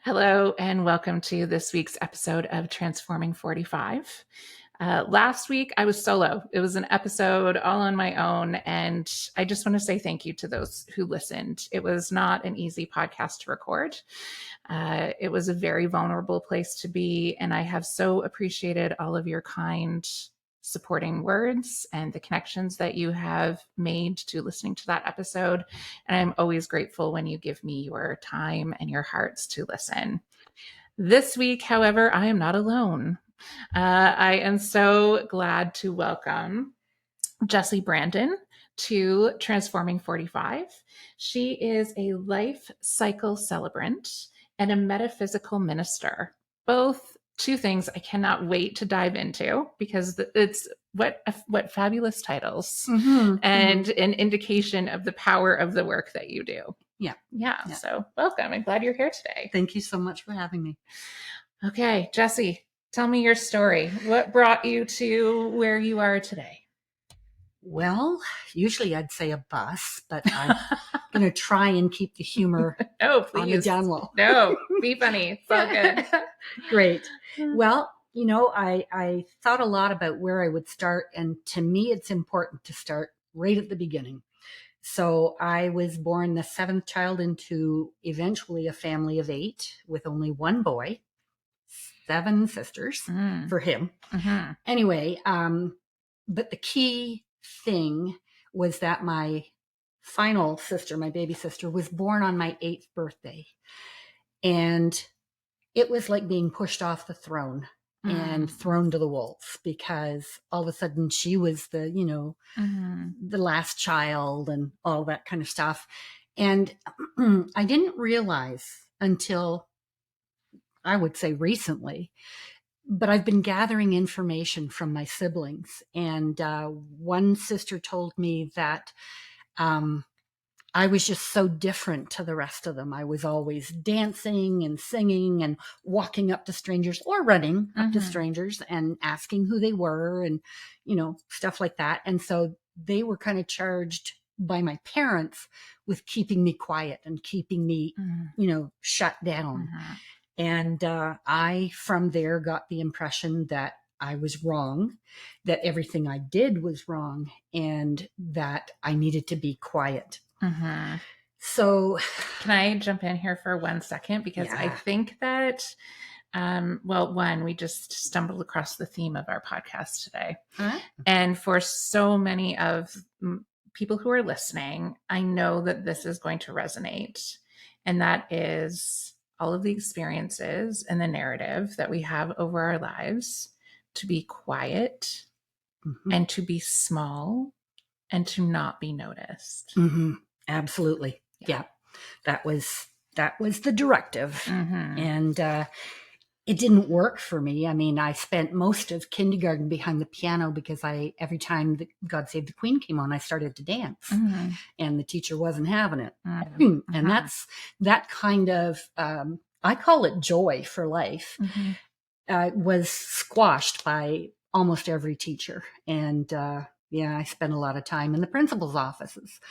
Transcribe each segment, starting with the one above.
Hello, and welcome to this week's episode of Transforming 45. Last week, I was solo. It was an episode all on my own, and I just want to say thank you to those who listened. It was not an easy podcast to record. It was a very vulnerable place to be, and I have so appreciated all of your kind supporting words and the connections that you have made to listening to that episode. And I'm always grateful when you give me your time and your hearts to listen. This week, however, I am not alone. I am so glad to welcome Jessie Brandon to Transforming 45. She is a life cycle celebrant and a metaphysical minister, both two things I cannot wait to dive into because it's what fabulous titles and an indication of the power of the work that you do. Yeah. So welcome. I'm glad you're here today. Thank you so much for having me. Okay, Jessie, tell me your story. What brought you to where you are today? Well, usually I'd say a bus, but I'm going to try and keep the humor on the down low. No, be funny. It's all good. Great. Well, I thought a lot about where I would start, and to me, it's important to start right at the beginning. So I was born the seventh child into eventually a family of 8 with only one boy, 7 sisters for him. Mm-hmm. Anyway, but the key thing was that my final sister, my baby sister, was born on my 8th birthday. And it was like being pushed off the throne and thrown to the wolves, because all of a sudden she was the, the last child and all that kind of stuff. And I didn't realize until, I would say, recently, but I've been gathering information from my siblings. And one sister told me that I was just so different to the rest of them. I was always dancing and singing and walking up to strangers or running up to strangers and asking who they were and, stuff like that. And so they were kind of charged by my parents with keeping me quiet and keeping me, shut down. And I, from there, got the impression that I was wrong, that everything I did was wrong, and that I needed to be quiet. So can I jump in here for 1 second? Because I think that, one, we just stumbled across the theme of our podcast today. And for so many of people who are listening, I know that this is going to resonate. And that is all of the experiences and the narrative that we have over our lives to be quiet and to be small and to not be noticed. Absolutely. Yeah. That was the directive. And it didn't work for me. I mean, I spent most of kindergarten behind the piano because every time that God Save the Queen came on, I started to dance and the teacher wasn't having it. And that's that kind of, I call it joy for life, was squashed by almost every teacher. And, I spent a lot of time in the principal's offices,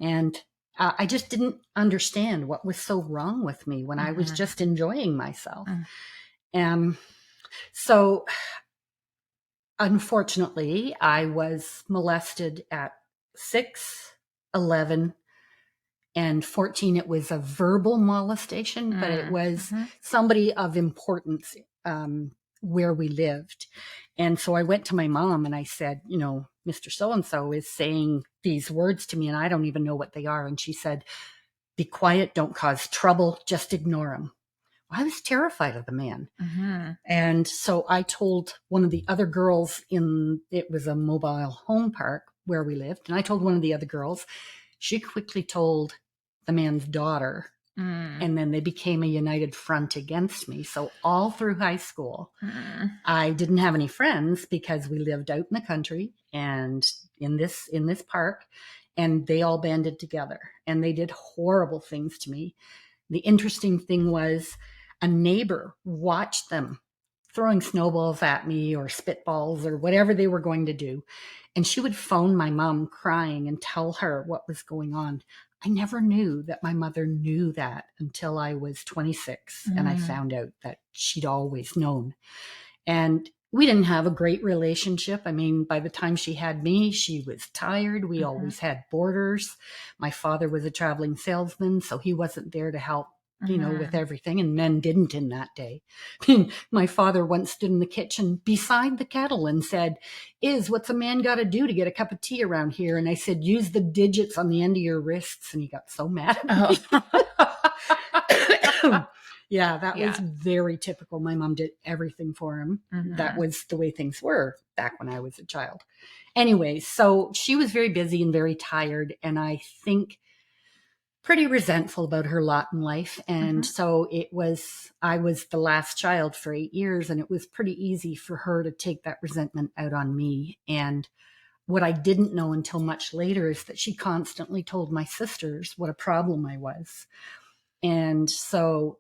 and I just didn't understand what was so wrong with me when I was just enjoying myself. So unfortunately, I was molested at 6, 11, and 14. It was a verbal molestation, but it was somebody of importance where we lived. And so I went to my mom and I said, Mr. So-and-so is saying these words to me and I don't even know what they are. And she said, be quiet, don't cause trouble, just ignore him. Well, I was terrified of the man. And so I told one of the other girls it was a mobile home park where we lived. And I told one of the other girls. She quickly told the man's daughter. And then they became a united front against me. So all through high school, I didn't have any friends because we lived out in the country and in this park, and they all banded together and they did horrible things to me. The interesting thing was a neighbor watched them throwing snowballs at me or spitballs or whatever they were going to do. And she would phone my mom crying and tell her what was going on. I never knew that my mother knew that until I was 26 and I found out that she'd always known. And we didn't have a great relationship. I mean, by the time she had me, she was tired. We always had boarders. My father was a traveling salesman, so he wasn't there to help, with everything. And men didn't in that day. My father once stood in the kitchen beside the kettle and said, what's a man got to do to get a cup of tea around here? And I said, use the digits on the end of your wrists. And he got so mad at me. Yeah, that was very typical. My mom did everything for him. That was the way things were back when I was a child. Anyway, so she was very busy and very tired, and I think pretty resentful about her lot in life. And so I was the last child for 8 years, and it was pretty easy for her to take that resentment out on me. And what I didn't know until much later is that she constantly told my sisters what a problem I was. And so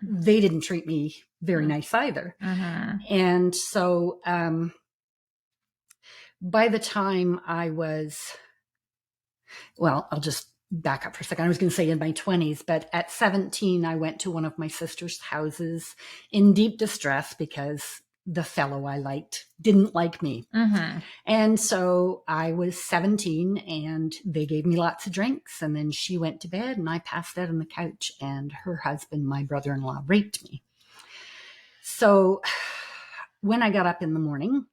they didn't treat me very nice either. And so by the time I was, well, I'll just back up for a second. I was going to say in my 20s, but at 17, I went to one of my sister's houses in deep distress because the fellow I liked didn't like me. And so I was 17 and they gave me lots of drinks, and then she went to bed and I passed out on the couch, and her husband, my brother-in-law, raped me. So when I got up in the morning,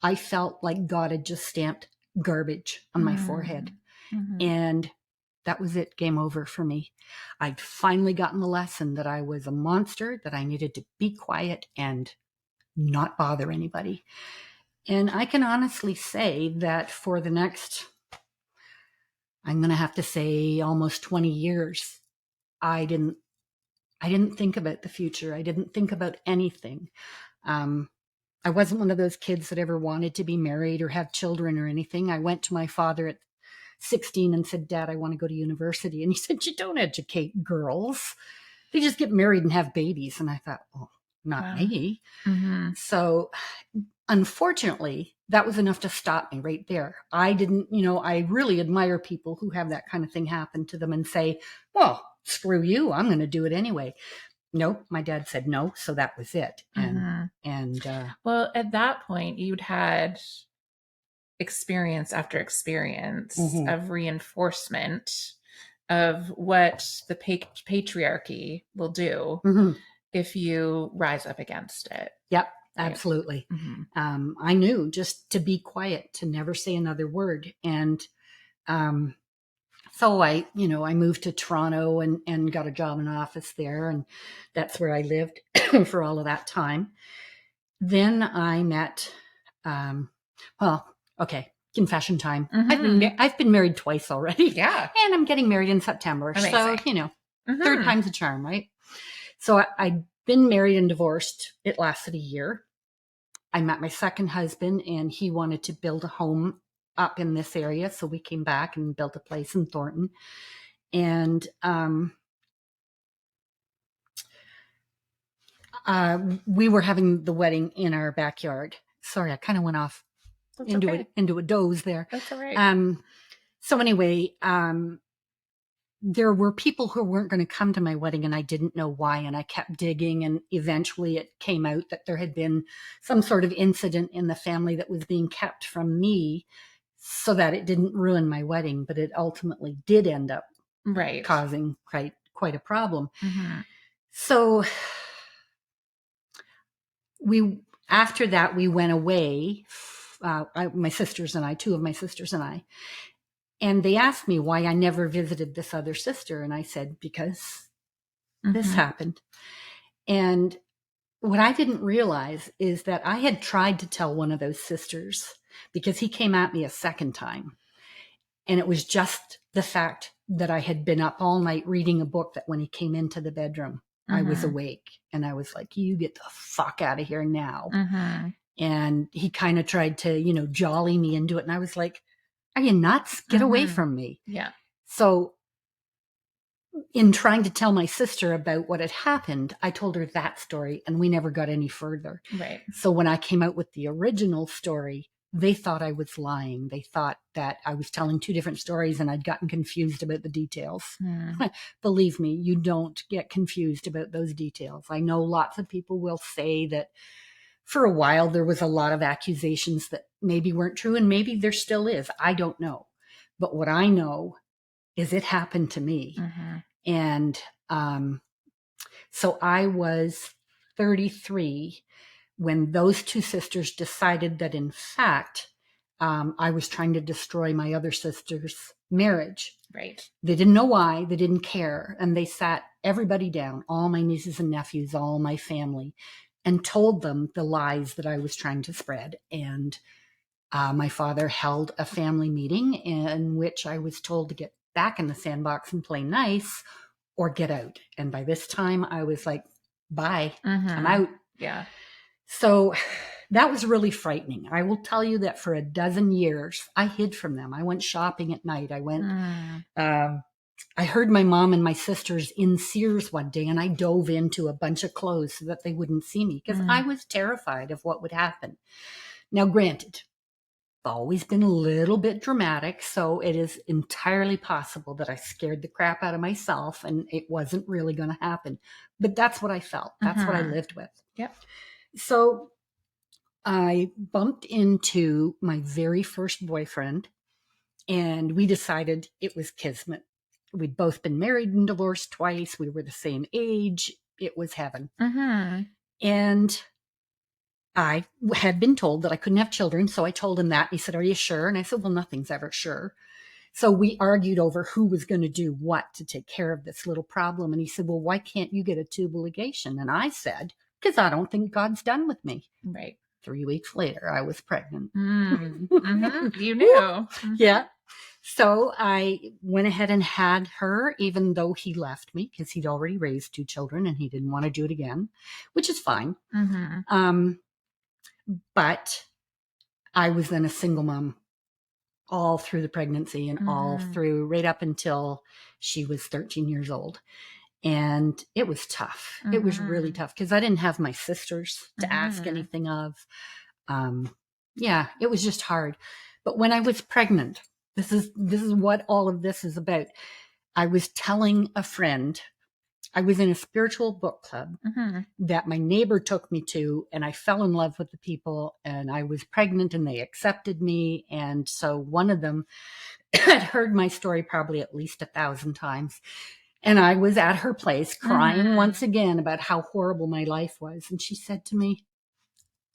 I felt like God had just stamped garbage on my forehead. And that was it. Game over for me. I'd finally gotten the lesson that I was a monster, that I needed to be quiet and not bother anybody. And I can honestly say that for the next, I'm going to have to say almost 20 years, I didn't think about the future. I didn't think about anything. I wasn't one of those kids that ever wanted to be married or have children or anything. I went to my father at 16 and said, Dad, I want to go to university. And he said, you don't educate girls. They just get married and have babies. And I thought, well, not me. So unfortunately, that was enough to stop me right there. I didn't, I really admire people who have that kind of thing happen to them and say, well, screw you, I'm going to do it anyway. Nope, my dad said no, so that was it. And well, at that point, you'd had experience after experience of reinforcement of what the patriarchy will do if you rise up against it. Yep, absolutely. I knew just to be quiet, to never say another word. And so I moved to Toronto and got a job in an office there. And that's where I lived for all of that time. Then I met, confession time. I've been married twice already. Yeah. And I'm getting married in September. Amazing. So, third time's a charm, right? So I'd been married and divorced. It lasted a year. I met my second husband, and he wanted to build a home up in this area. So we came back and built a place in Thornton. And we were having the wedding in our backyard. Sorry, I kind of went off into a doze there. That's all right. So anyway, there were people who weren't going to come to my wedding, and I didn't know why. And I kept digging, and eventually it came out that there had been some sort of incident in the family that was being kept from me so that it didn't ruin my wedding, but it ultimately did end up causing quite a problem. So after that, we went away, my sisters and I, two of my sisters and I, and they asked me why I never visited this other sister. And I said, because this happened. And what I didn't realize is that I had tried to tell one of those sisters, because he came at me a second time. And it was just the fact that I had been up all night reading a book, that when he came into the bedroom, I was awake. And I was like, you get the fuck out of here now. And he kind of tried to, jolly me into it. And I was like, are you nuts? Get away from me. Yeah. So in trying to tell my sister about what had happened, I told her that story, and we never got any further. Right. So when I came out with the original story, they thought I was lying. They thought that I was telling two different stories and I'd gotten confused about the details. Believe me, you don't get confused about those details. I know lots of people will say that for a while there was a lot of accusations that maybe weren't true, and maybe there still is. I don't know. But what I know is it happened to me. And so I was 33 when those two sisters decided that, in fact, I was trying to destroy my other sister's marriage. Right. They didn't know why. They didn't care. And they sat everybody down, all my nieces and nephews, all my family, and told them the lies that I was trying to spread. And my father held a family meeting in which I was told to get back in the sandbox and play nice or get out. And by this time I was like, bye, I'm out. Yeah. So that was really frightening. I will tell you that for a dozen years, I hid from them. I went shopping at night. I went, I heard my mom and my sisters in Sears one day, and I dove into a bunch of clothes so that they wouldn't see me because I was terrified of what would happen. Now, granted, I've always been a little bit dramatic, so it is entirely possible that I scared the crap out of myself and it wasn't really going to happen. But that's what I felt. That's what I lived with. Yep. So I bumped into my very first boyfriend, and we decided it was kismet. We'd both been married and divorced twice. We were the same age. It was heaven. And I had been told that I couldn't have children, so I told him that. He said, "Are you sure?" And I said, "Well, nothing's ever sure." So we argued over who was going to do what to take care of this little problem. And he said, "Well, why can't you get a tubal ligation?" And I said, "Because I don't think God's done with me." Right. 3 weeks later, I was pregnant. You knew. Yeah. So I went ahead and had her, even though he left me because he'd already raised 2 children and he didn't want to do it again, which is fine. But I was then a single mom all through the pregnancy and all through right up until she was 13 years old. And it was tough. It was really tough because I didn't have my sisters to ask anything of. Yeah, it was just hard. But when I was pregnant, this is what all of this is about. I was telling a friend, I was in a spiritual book club that my neighbor took me to, and I fell in love with the people, and I was pregnant and they accepted me. And so one of them had heard my story probably at least 1,000 times. And I was at her place crying once again about how horrible my life was. And she said to me,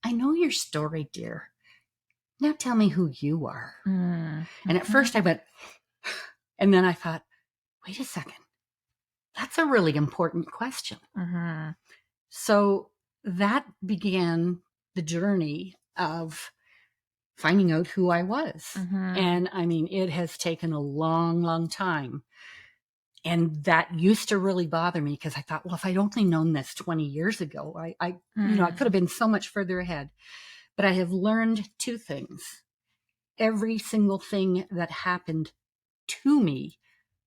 "I know your story, dear. Now tell me who you are." And at first I went, and then I thought, wait a second. That's a really important question. So that began the journey of finding out who I was. And I mean, it has taken a long, long time. And that used to really bother me because I thought, well, if I'd only known this 20 years ago, I could have been so much further ahead. But I have learned 2 things. Every single thing that happened to me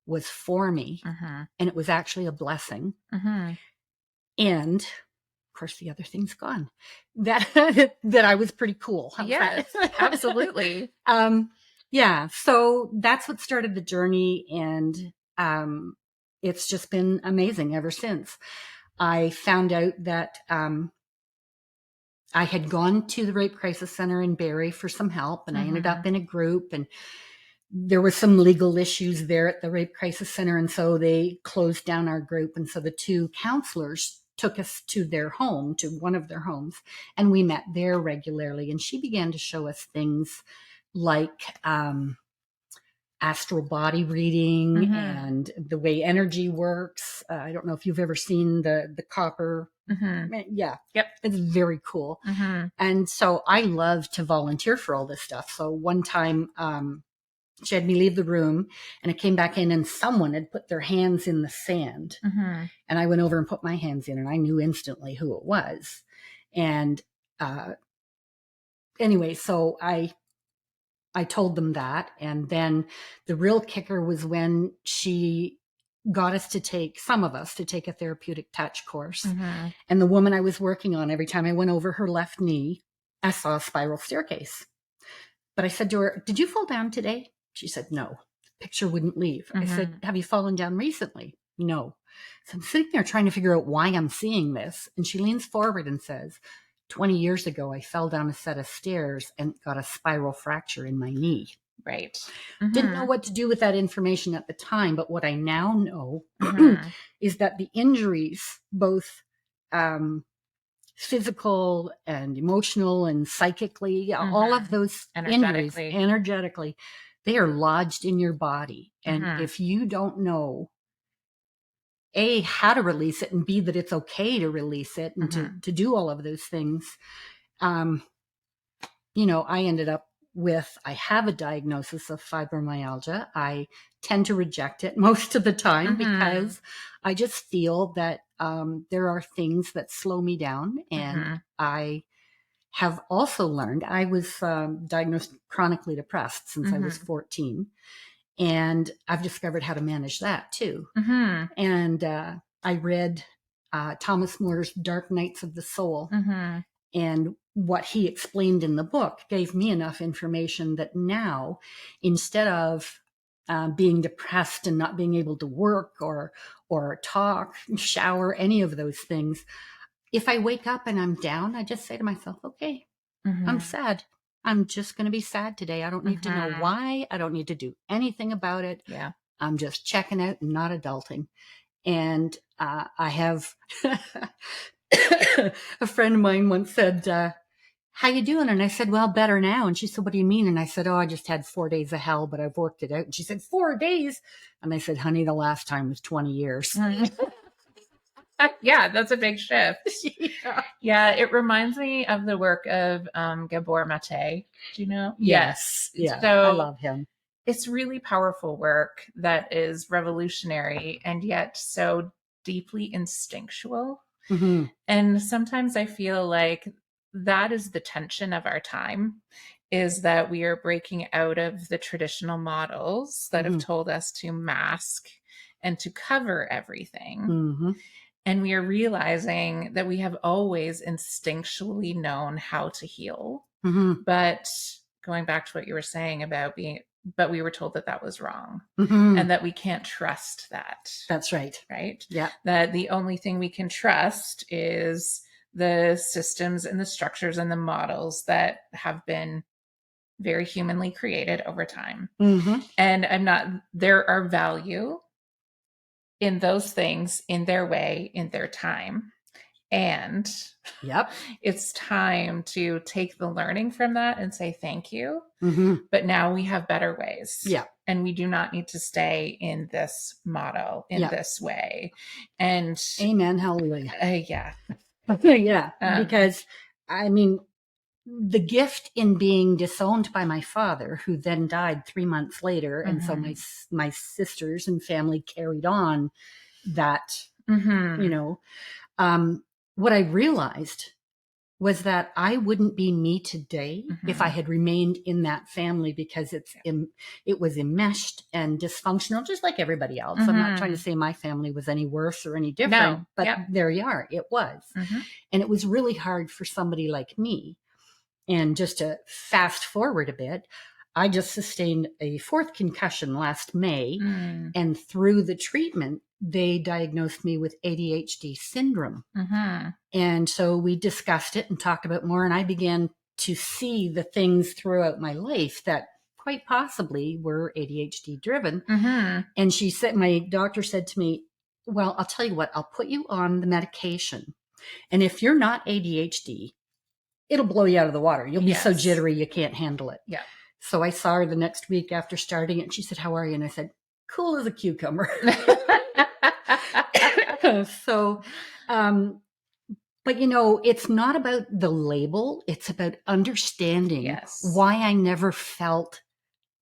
was for me, and it was actually a blessing. And of course, the other thing's gone. That I was pretty cool. Yes, absolutely. Yeah. So that's what started the journey, and it's just been amazing ever since. I found out that I had gone to the Rape Crisis Center in Barrie for some help, and I ended up in a group, and there were some legal issues there at the Rape Crisis Center, and so they closed down our group. And so the 2 counselors took us to their home, to one of their homes, and we met there regularly. And she began to show us things like astral body reading and the way energy works. I don't know if you've ever seen the copper. Yeah. Yep. It's very cool. And so I love to volunteer for all this stuff. So one time, she had me leave the room, and I came back in and someone had put their hands in the sand. And I went over and put my hands in, and I knew instantly who it was. And anyway, so I told them that. And then the real kicker was when she got us to take, some of us, to take a therapeutic touch course. And the woman I was working on, every time I went over her left knee, I saw a spiral staircase. But I said to her, did you fall down today? She said, no. The picture wouldn't leave. I said, have you fallen down recently? No. So I'm sitting there trying to figure out why I'm seeing this. And she leans forward and says, 20 years ago, I fell down a set of stairs and got a spiral fracture in my knee. Right. Didn't know what to do with that information at the time, but what I now know is that the injuries, both physical and emotional and psychically, all of those injuries, energetically, they are lodged in your body. And if you don't know, A, how to release it, and B, that it's okay to release it and to do all of those things, you know, I ended up with, I have a diagnosis of fibromyalgia. I tend to reject it most of the time because I just feel that there are things that slow me down. And I have also learned, I was diagnosed chronically depressed since I was 14. And I've discovered how to manage that too. And I read Thomas More's Dark Nights of the Soul. And what he explained in the book gave me enough information that now, instead of being depressed and not being able to work or talk, shower, any of those things, if I wake up and I'm down, I just say to myself, okay, I'm sad. I'm just going to be sad today. I don't need to know why. I don't need to do anything about it. Yeah. I'm just checking out and not adulting. And I have a friend of mine once said, how you doing? And I said, well, better now. And she said, what do you mean? And I said, oh, I just had 4 days of hell, but I've worked it out. And she said, 4 days? And I said, honey, the last time was 20 years. Yeah, that's a big shift. Yeah, it reminds me of the work of Gabor Mate. Do you know? Yes. Yeah, So I love him. It's really powerful work that is revolutionary and yet so deeply instinctual. And sometimes I feel like that is the tension of our time, is that we are breaking out of the traditional models that have told us to mask and to cover everything. And we are realizing that we have always instinctually known how to heal. But going back to what you were saying about but we were told that that was wrong and that we can't trust that. That's right. Right? Yeah. That the only thing we can trust is the systems and the structures and the models that have been very humanly created over time. And there are value in those things, in their way, in their time. And it's time to take the learning from that and say thank you. But now we have better ways. Yeah. And we do not need to stay in this model, in this way. And amen. Hallelujah. Yeah. Yeah. Because, I mean, the gift in being disowned by my father, who then died 3 months later. And so my sisters and family carried on that, you know, what I realized was that I wouldn't be me today if I had remained in that family, because it was enmeshed and dysfunctional, just like everybody else. I'm not trying to say my family was any worse or any different, but there you are. It was. And it was really hard for somebody like me. And just to fast forward a bit, I just sustained a 4th concussion last May. And through the treatment, they diagnosed me with ADHD syndrome. And so we discussed it and talked about more. And I began to see the things throughout my life that quite possibly were ADHD driven. And she said, my doctor said to me, well, I'll tell you what, I'll put you on the medication. And if you're not ADHD, it'll blow you out of the water. You'll be so jittery, you can't handle it. Yeah. So I saw her the next week after starting it. And she said, how are you? And I said, cool as a cucumber. So, but you know, it's not about the label. It's about understanding why I never felt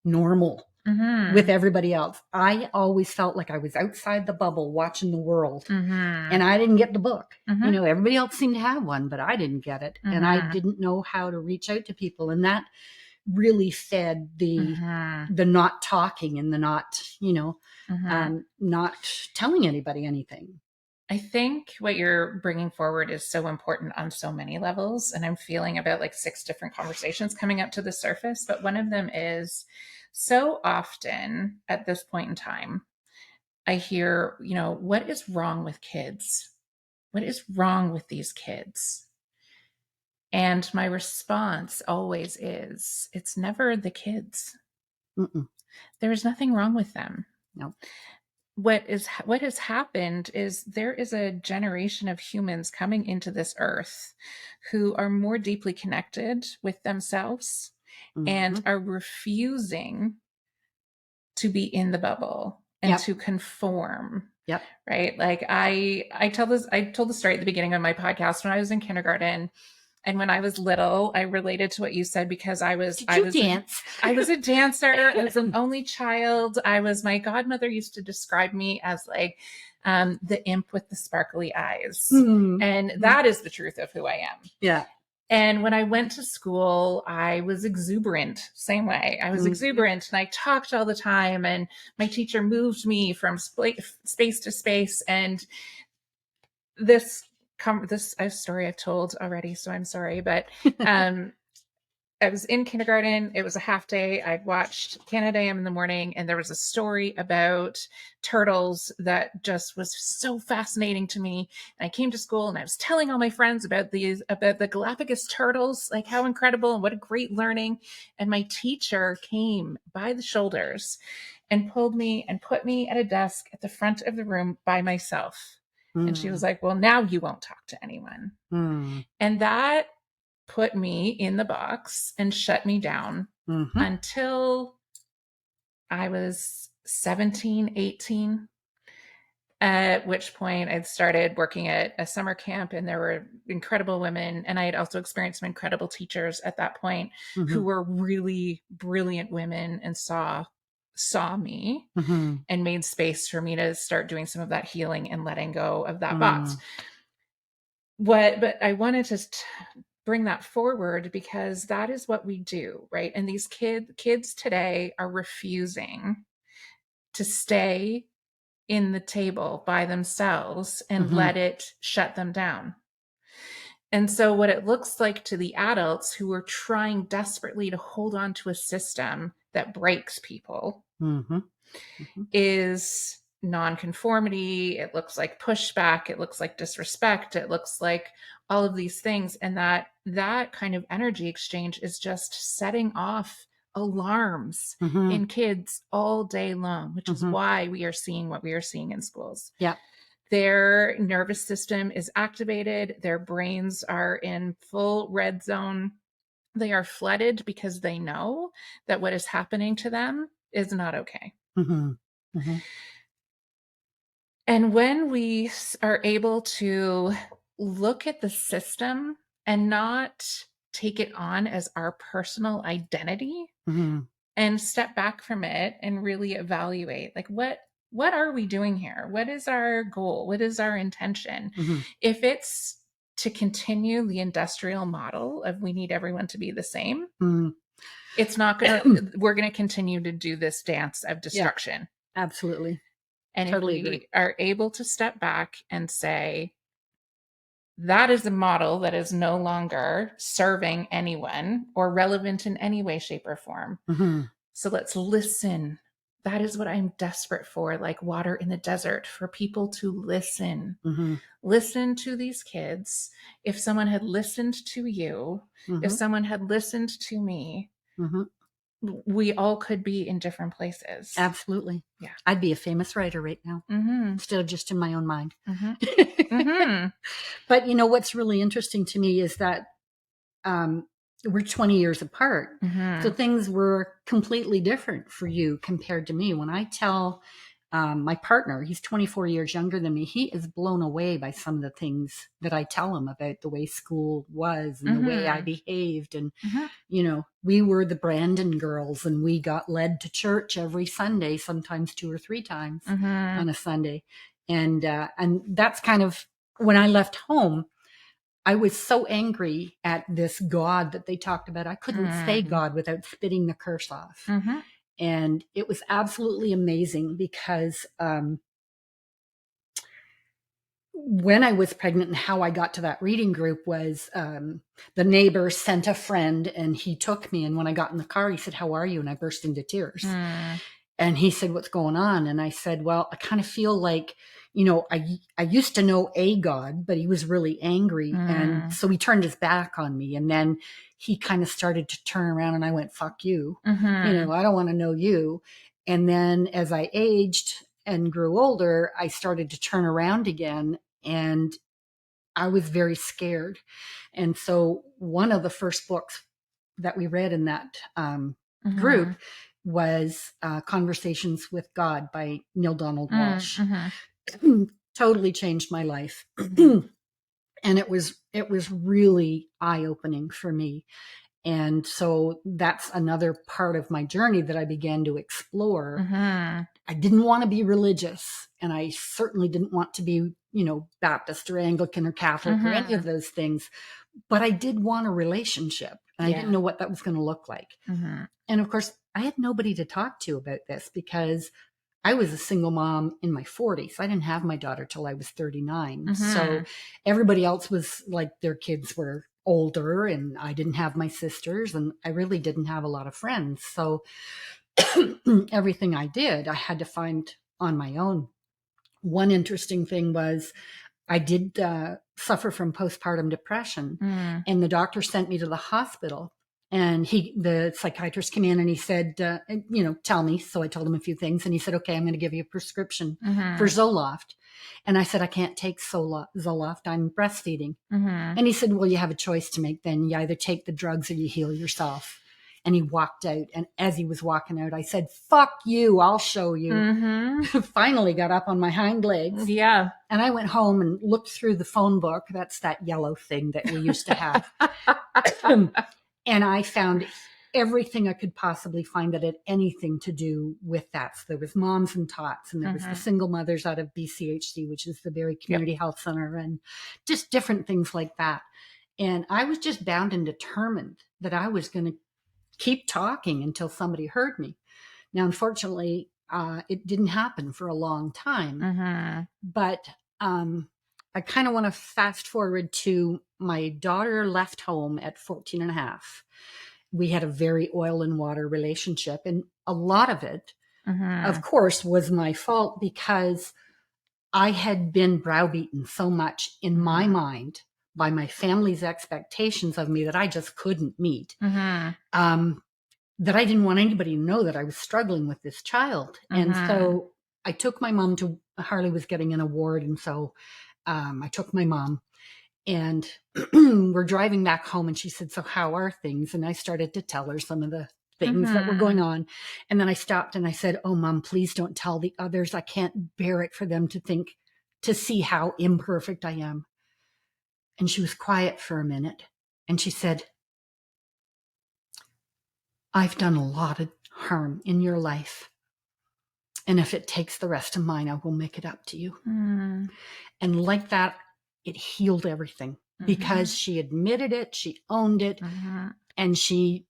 normal with everybody else. I always felt like I was outside the bubble watching the world, and I didn't get the book. You know, everybody else seemed to have one, but I didn't get it. And I didn't know how to reach out to people. And that really fed the not talking and the not, you know, not telling anybody anything. I think what you're bringing forward is so important on so many levels. And I'm feeling about like 6 different conversations coming up to the surface. But one of them is so often at this point in time, I hear, what is wrong with kids? What is wrong with these kids? And my response always is, it's never the kids. Mm-mm. There is nothing wrong with them. No. What has happened is there is a generation of humans coming into this earth who are more deeply connected with themselves and Mm-hmm. are refusing to be in the bubble and Yep. to conform. Yep. Right? Like I told the story at the beginning of my podcast when I was in kindergarten. And when I was little, I related to what you said because Did you dance? I was a dancer. I was an only child. My godmother used to describe me as like the imp with the sparkly eyes. Mm-hmm. And that is the truth of who I am. Yeah. And when I went to school, I was exuberant, same way. I was exuberant and I talked all the time. And my teacher moved me from space to space. And this a story I've told already, so I'm sorry, but I was in kindergarten. It was a half day. I'd watched Canada AM in the morning, and there was a story about turtles that just was so fascinating to me. And I came to school and I was telling all my friends about the Galapagos turtles, like how incredible and what a great learning. And my teacher came by the shoulders and pulled me and put me at a desk at the front of the room by myself. And she was like, well, now you won't talk to anyone. And that put me in the box and shut me down until I was 17, 18, at which point I'd started working at a summer camp and there were incredible women. And I had also experienced some incredible teachers at that point who were really brilliant women and saw me and made space for me to start doing some of that healing and letting go of that box. But I wanted to bring that forward because that is what we do, right? And these kids today are refusing to stay in the table by themselves and let it shut them down. And so what it looks like to the adults who are trying desperately to hold on to a system that breaks people is nonconformity. It looks like pushback. It looks like disrespect. It looks like all of these things. And that kind of energy exchange is just setting off alarms in kids all day long, which is why we are seeing what we are seeing in schools. Yeah. Their nervous system is activated. Their brains are in full red zone. They are flooded because they know that what is happening to them is not okay. And when we are able to look at the system and not take it on as our personal identity and step back from it and really evaluate, like, what are we doing here? What is our goal? What is our intention? If it's to continue the industrial model of we need everyone to be the same, it's not we're going to continue to do this dance of destruction. Yeah, absolutely. And totally if we agree. are able to step back and say, that is a model that is no longer serving anyone or relevant in any way, shape, or form. So let's listen. That is what I'm desperate for, like water in the desert, for people to listen. Listen to these kids. If someone had listened to you, if someone had listened to me, we all could be in different places. Absolutely. Yeah. I'd be a famous writer right now instead of just in my own mind. But what's really interesting to me is that we're 20 years apart. So things were completely different for you compared to me. When I tell my partner, he's 24 years younger than me, he is blown away by some of the things that I tell him about the way school was and the way I behaved. And, we were the Brandon girls and we got led to church every Sunday, sometimes 2 or 3 times on a Sunday. And that's kind of when I left home. I was so angry at this God that they talked about. I couldn't say God without spitting the curse off. And it was absolutely amazing because when I was pregnant and how I got to that reading group was the neighbor sent a friend and he took me. And when I got in the car, he said, "How are you?" And I burst into tears. And he said, "What's going on?" And I said, "Well, I kind of feel like, I used to know a God, but he was really angry. And so he turned his back on me. And then he kind of started to turn around and I went, 'Fuck you.' I don't want to know you." And then as I aged and grew older, I started to turn around again and I was very scared. And so one of the first books that we read in that group was Conversations with God by Neil Donald Walsh. Totally changed my life. And it was really eye-opening for me. And so that's another part of my journey that I began to explore. I didn't want to be religious, and I certainly didn't want to be, Baptist or Anglican or Catholic or any of those things. But I did want a relationship, and I didn't know what that was going to look like. And of course, I had nobody to talk to about this because I was a single mom in my 40s. I didn't have my daughter till I was 39. So everybody else was like, their kids were older, and I didn't have my sisters, and I really didn't have a lot of friends. So everything I did, I had to find on my own. One interesting thing was I did suffer from postpartum depression, and the doctor sent me to the hospital. And the psychiatrist came in and he said, "Tell me." So I told him a few things, and he said, "Okay, I'm going to give you a prescription for Zoloft." And I said, "I can't take Zoloft. I'm breastfeeding." And he said, "Well, you have a choice to make then. You either take the drugs or you heal yourself." And he walked out. And as he was walking out, I said, "Fuck you. I'll show you." Finally got up on my hind legs. Yeah. And I went home and looked through the phone book. That's that yellow thing that we used to have. And I found everything I could possibly find that had anything to do with that. So there was Moms and Tots, and there was the single mothers out of BCHC, which is the Barrie Community Health Center, and just different things like that. And I was just bound and determined that I was going to keep talking until somebody heard me. Now, unfortunately, it didn't happen for a long time. But I kind of want to fast forward to my daughter left home at 14 and a half. We had a very oil and water relationship. And a lot of it, of course, was my fault because I had been browbeaten so much in my mind by my family's expectations of me that I just couldn't meet. That I didn't want anybody to know that I was struggling with this child. And so I took my mom to, Harley was getting an award. And so I took my mom, and we're driving back home, and she said, "So how are things?" And I started to tell her some of the things that were going on. And then I stopped and I said, "Oh, Mom, please don't tell the others. I can't bear it for them to see how imperfect I am." And she was quiet for a minute, and she said, "I've done a lot of harm in your life. And if it takes the rest of mine, I will make it up to you." And like that, it healed everything because she admitted it, she owned it, and she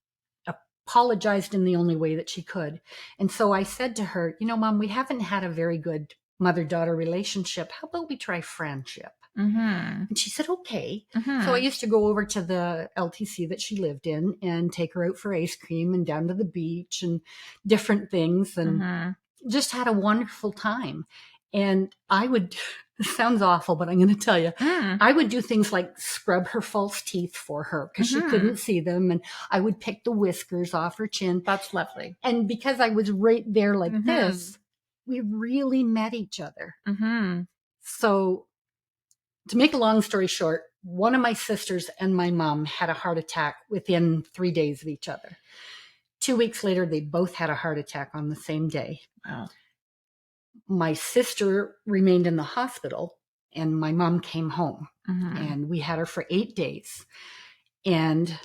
apologized in the only way that she could. And so I said to her, "Mom, we haven't had a very good mother-daughter relationship. How about we try friendship?" And she said, "Okay." So I used to go over to the LTC that she lived in and take her out for ice cream and down to the beach and different things, and just had a wonderful time. And I would, this sounds awful, but I'm going to tell you, I would do things like scrub her false teeth for her because she couldn't see them. And I would pick the whiskers off her chin. That's lovely. And because I was right there like this, we really met each other. So to make a long story short, one of my sisters and my mom had a heart attack within 3 days of each other. 2 weeks later, they both had a heart attack on the same day. Wow. My sister remained in the hospital, and my mom came home, and we had her for 8 days. And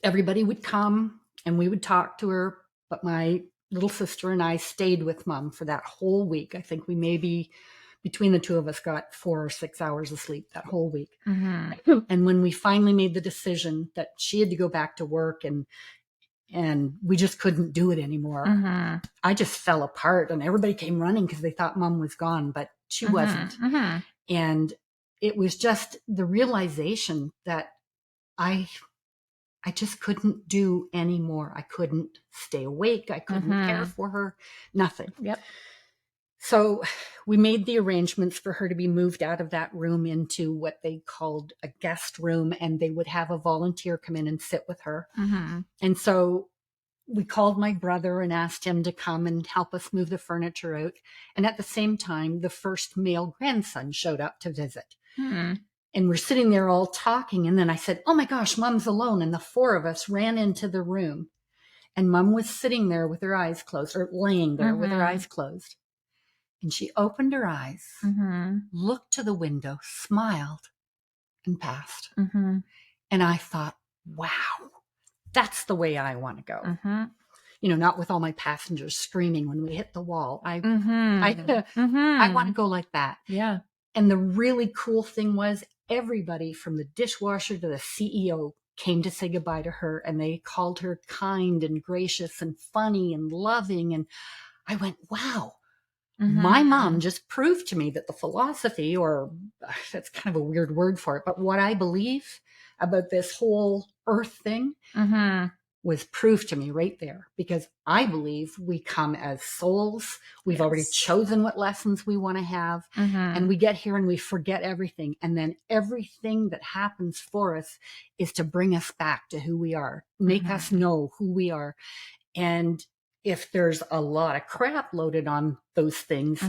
everybody would come and we would talk to her, but my little sister and I stayed with Mom for that whole week. I think we maybe, between the two of us, got 4 or 6 hours of sleep that whole week. And when we finally made the decision that she had to go back to work and we just couldn't do it anymore, I just fell apart, and everybody came running because they thought Mom was gone. But She wasn't. And it was just the realization that I just couldn't do any more. I couldn't stay awake. I couldn't care for her. Nothing. Yep. So we made the arrangements for her to be moved out of that room into what they called a guest room, and they would have a volunteer come in and sit with her. And so we called my brother and asked him to come and help us move the furniture out. And at the same time, the first male grandson showed up to visit. And we're sitting there all talking. And then I said, oh my gosh, Mom's alone. And the four of us ran into the room. And Mom was sitting there with her eyes closed, or laying there with her eyes closed. And she opened her eyes, looked to the window, smiled, and passed. And I thought, wow, that's the way I want to go. You know, not with all my passengers screaming when we hit the wall. I want to go like that. Yeah. And the really cool thing was everybody from the dishwasher to the CEO came to say goodbye to her, and they called her kind and gracious and funny and loving. And I went, wow, my mom just proved to me that the philosophy, or that's kind of a weird word for it, but what I believe about this whole earth thing was proved to me right there, because I believe we come as souls. We've already chosen what lessons we want to have, and we get here and we forget everything. And then everything that happens for us is to bring us back to who we are, make us know who we are. And if there's a lot of crap loaded on those things,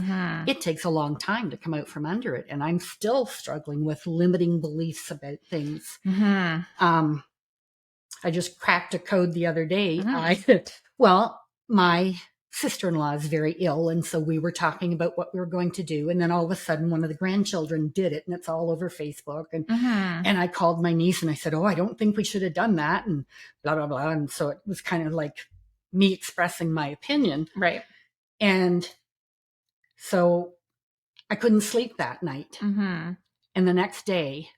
it takes a long time to come out from under it. And I'm still struggling with limiting beliefs about things. I just cracked a code the other day. My sister-in-law is very ill, and so we were talking about what we were going to do. And then all of a sudden, one of the grandchildren did it, and it's all over Facebook. And I called my niece and I said, oh, I don't think we should have done that, and blah, blah, blah. And so it was kind of like me expressing my opinion. Right. And so I couldn't sleep that night. And the next day,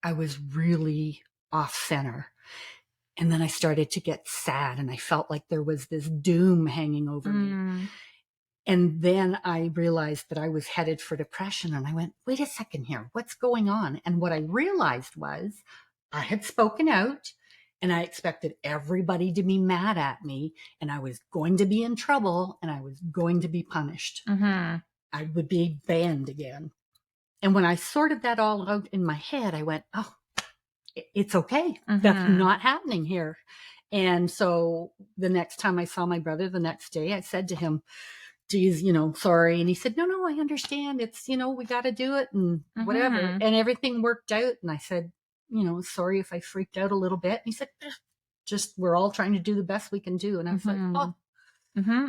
I was really off center. And then I started to get sad, and I felt like there was this doom hanging over me. And then I realized that I was headed for depression, and I went, wait a second here, what's going on? And what I realized was I had spoken out, and I expected everybody to be mad at me, and I was going to be in trouble, and I was going to be punished. I would be banned again. And when I sorted that all out in my head, I went, oh, it's okay. That's not happening here. And so the next time I saw my brother the next day, I said to him, geez, sorry. And he said, no, I understand. It's, we got to do it and whatever. And everything worked out. And I said, sorry if I freaked out a little bit. And he said, just, we're all trying to do the best we can do. And I was like, oh,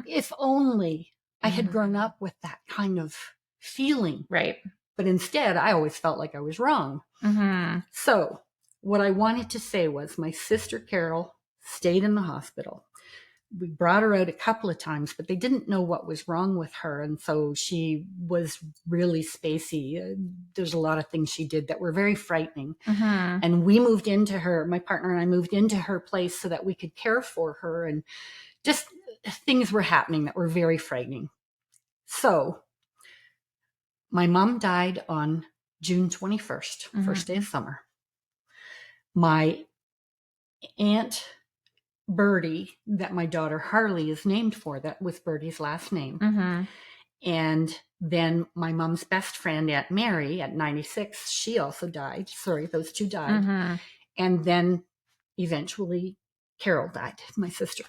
if only I had grown up with that kind of feeling. Right. But instead, I always felt like I was wrong. So what I wanted to say was my sister Carol stayed in the hospital. We brought her out a couple of times, but they didn't know what was wrong with her. And so she was really spacey. There's a lot of things she did that were very frightening. And we moved into my partner and I moved into her place so that we could care for her. And just things were happening that were very frightening. So my mom died on June 21st, first day of summer. My Aunt Birdie, that my daughter Harley is named for, that was Birdie's last name. And then my mom's best friend, Aunt Mary, at 96, she also died. Sorry, those two died. And then eventually Carol died, my sister.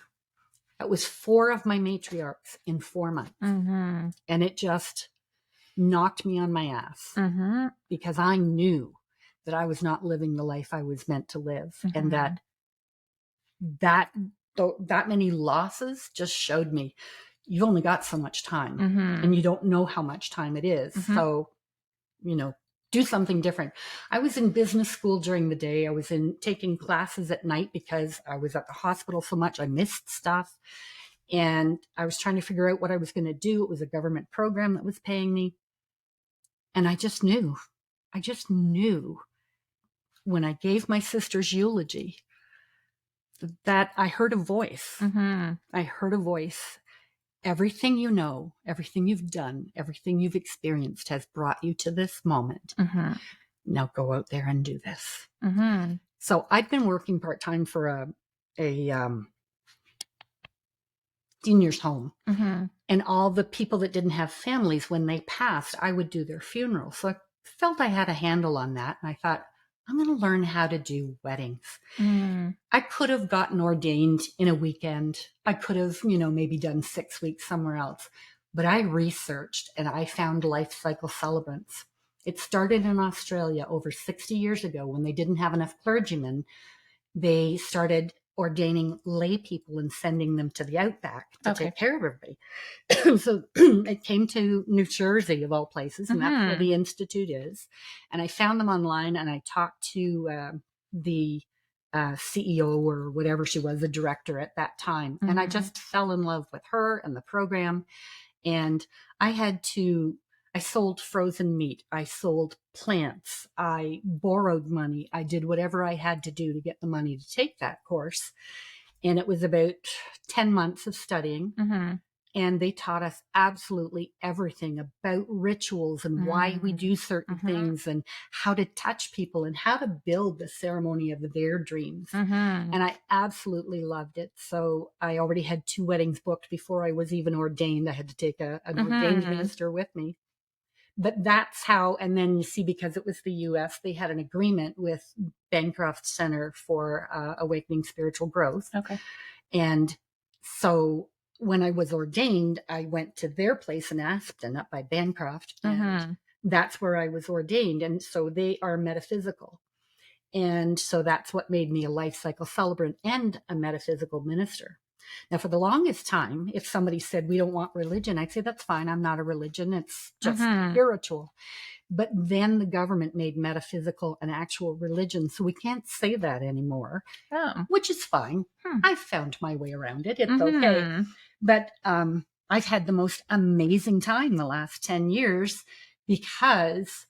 That was 4 of my matriarchs in 4 months. And it just knocked me on my ass because I knew that I was not living the life I was meant to live. And that many losses just showed me you've only got so much time and you don't know how much time it is. So, do something different. I was in business school during the day. I was taking classes at night because I was at the hospital so much. I missed stuff. And I was trying to figure out what I was going to do. It was a government program that was paying me. And I just knew when I gave my sister's eulogy that I heard a voice. I heard a voice. everything you know, everything you've done, everything you've experienced has brought you to this moment. Mm-hmm. Now go out there and do this. Mm-hmm. So I'd been working part-time for a seniors home. Mm-hmm. And all the people that didn't have families, when they passed, I would do their funeral. So I felt I had a handle on that. And I thought, I'm going to learn how to do weddings. Mm-hmm. I could have gotten ordained in a weekend. I could have, maybe done 6 weeks somewhere else. But I researched and I found life cycle celebrants. It started in Australia over 60 years ago when they didn't have enough clergymen. They started ordaining lay people and sending them to the outback to take care of everybody. So it came to New Jersey, of all places, and that's where the Institute is. And I found them online, and I talked to the CEO or whatever she was, the director at that time. And I just fell in love with her and the program. And I sold frozen meat. I sold plants. I borrowed money. I did whatever I had to do to get the money to take that course. And it was about 10 months of studying. Mm-hmm. And they taught us absolutely everything about rituals and why we do certain things and how to touch people and how to build the ceremony of their dreams. Mm-hmm. And I absolutely loved it. So I already had 2 weddings booked before I was even ordained. I had to take an ordained minister with me. But that's how, and then you see, because it was the U.S., they had an agreement with Bancroft Center for Awakening Spiritual Growth. Okay. And so when I was ordained, I went to their place in Aspen up by Bancroft, and that's where I was ordained. And so they are metaphysical. And so that's what made me a life cycle celebrant and a metaphysical minister. Now, for the longest time, if somebody said, we don't want religion, I'd say, that's fine. I'm not a religion. It's just spiritual. But then the government made metaphysical an actual religion. So we can't say that anymore, which is fine. I've found my way around it. It's okay. But I've had the most amazing time the last 10 years because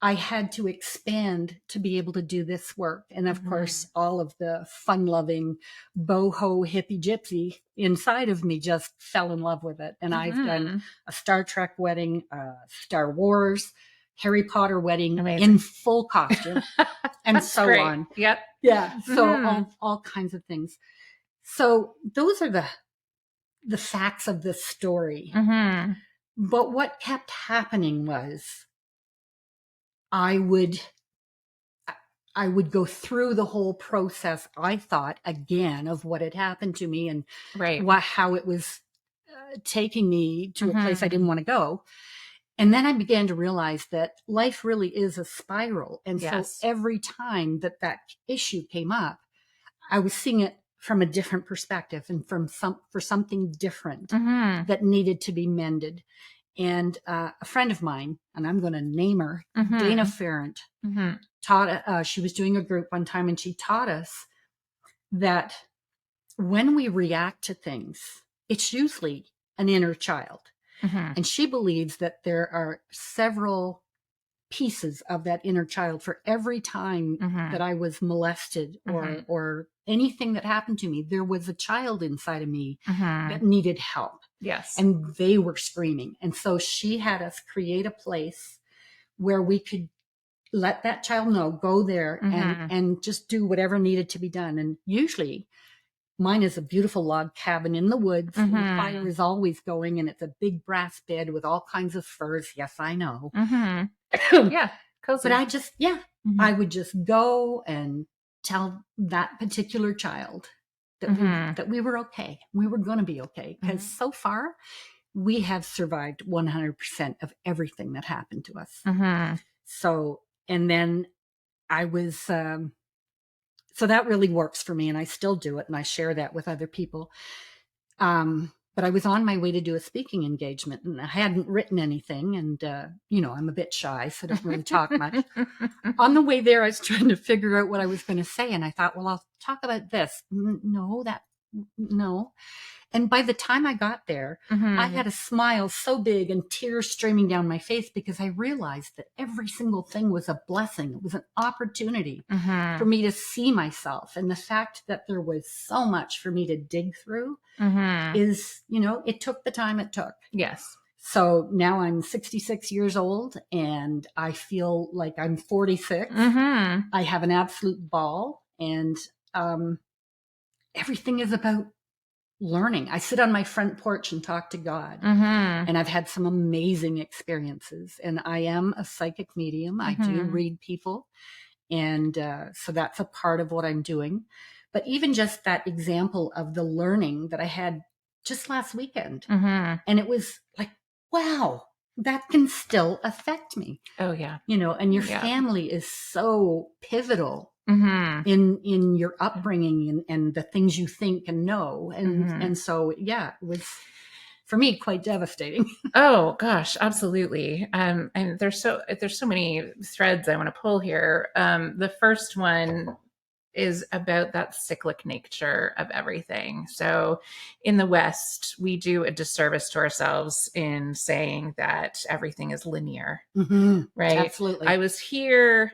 I had to expand to be able to do this work. And of course, all of the fun-loving boho hippie gypsy inside of me just fell in love with it. And I've done a Star Trek wedding, Star Wars, Harry Potter wedding in full costume, and so great. on. Yep. Yeah. So all kinds of things. So those are the facts of this story. But what kept happening was I would go through the whole process, I thought, again, of what had happened to me and how it was taking me to a place I didn't want to go. And then I began to realize that life really is a spiral. And so every time that issue came up, I was seeing it from a different perspective and for something different that needed to be mended. And a friend of mine, and I'm going to name her, Dana Ferrant, taught, she was doing a group one time, and she taught us that when we react to things, it's usually an inner child. And she believes that there are several pieces of that inner child for every time that I was molested or anything that happened to me. There was a child inside of me that needed help. Yes. And they were screaming. And so she had us create a place where we could let that child know, go there and just do whatever needed to be done. And usually mine is a beautiful log cabin in the woods. And the fire is always going, and it's a big brass bed with all kinds of furs. Yes, I know. Yeah. Cozy. But I would just go and tell that particular child that we were okay. We were going to be okay. Because so far, we have survived 100% of everything that happened to us. So, and then I was, so that really works for me, and I still do it, and I share that with other people. But I was on my way to do a speaking engagement, and I hadn't written anything, and, I'm a bit shy, so I don't really talk much. On the way there, I was trying to figure out what I was going to say, and I thought, well, I'll talk about this. No, no. And by the time I got there, I had a smile so big and tears streaming down my face because I realized that every single thing was a blessing. It was an opportunity for me to see myself. And the fact that there was so much for me to dig through is, it took the time it took. Yes. So now I'm 66 years old and I feel like I'm 46. I have an absolute ball, and everything is about learning. I sit on my front porch and talk to God, and I've had some amazing experiences. And I am a psychic medium. I do read people. And so that's a part of what I'm doing. But even just that example of the learning that I had just last weekend, and it was like, wow, that can still affect me. Oh, yeah. And your family is so pivotal in your upbringing and the things you think and know. And so, yeah, it was, for me, quite devastating. Oh gosh, absolutely. And there's so many threads I want to pull here. The first one is about that cyclic nature of everything. So in the West, we do a disservice to ourselves in saying that everything is linear, right? Absolutely. I was here,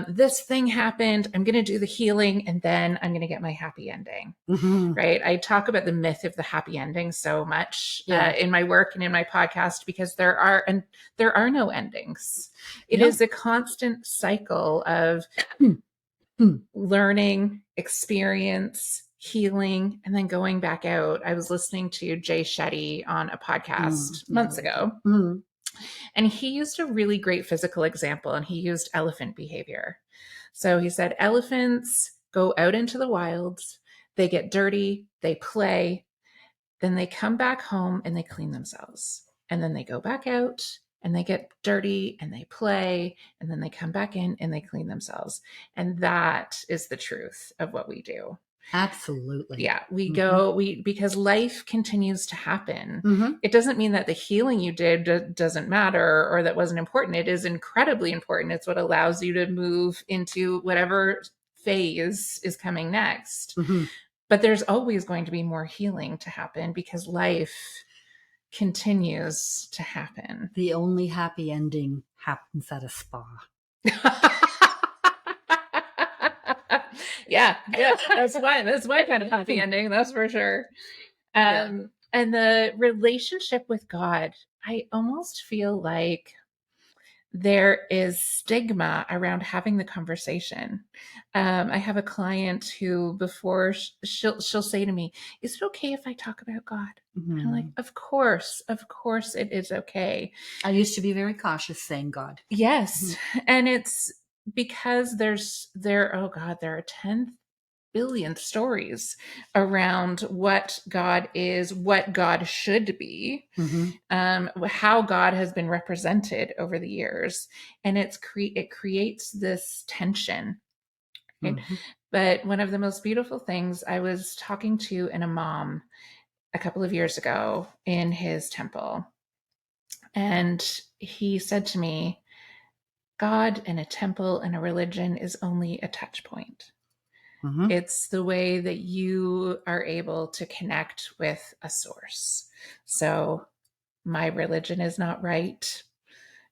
this thing happened, I'm going to do the healing, and then I'm going to get my happy ending, right? I talk about the myth of the happy ending so much in my work and in my podcast, because there are no endings. It is a constant cycle of learning, experience, healing, and then going back out. I was listening to Jay Shetty on a podcast months ago, and he used a really great physical example, and he used elephant behavior. So he said, elephants go out into the wilds, they get dirty, they play, then they come back home and they clean themselves. And then they go back out and they get dirty and they play, and then they come back in and they clean themselves. And that is the truth of what we do. Absolutely. Yeah, we go, because life continues to happen. It doesn't mean that the healing you did doesn't matter or that wasn't important. It is incredibly important. It's what allows you to move into whatever phase is coming next. But there's always going to be more healing to happen because life continues to happen. The only happy ending happens at a spa. yeah, that's my kind of happy ending, that's for sure. And the relationship with God, I almost feel like there is stigma around having the conversation. I have a client who, before she'll say to me, "Is it okay if I talk about God?" I'm like, of course it is okay. I used to be very cautious saying God. Yes. And it's because there are 10 billion stories around what God is, what God should be, how God has been represented over the years. And it creates this tension. Right? But one of the most beautiful things, I was talking to an imam a couple of years ago in his temple. And he said to me, God and a temple and a religion is only a touch point. It's the way that you are able to connect with a source. So my religion is not right.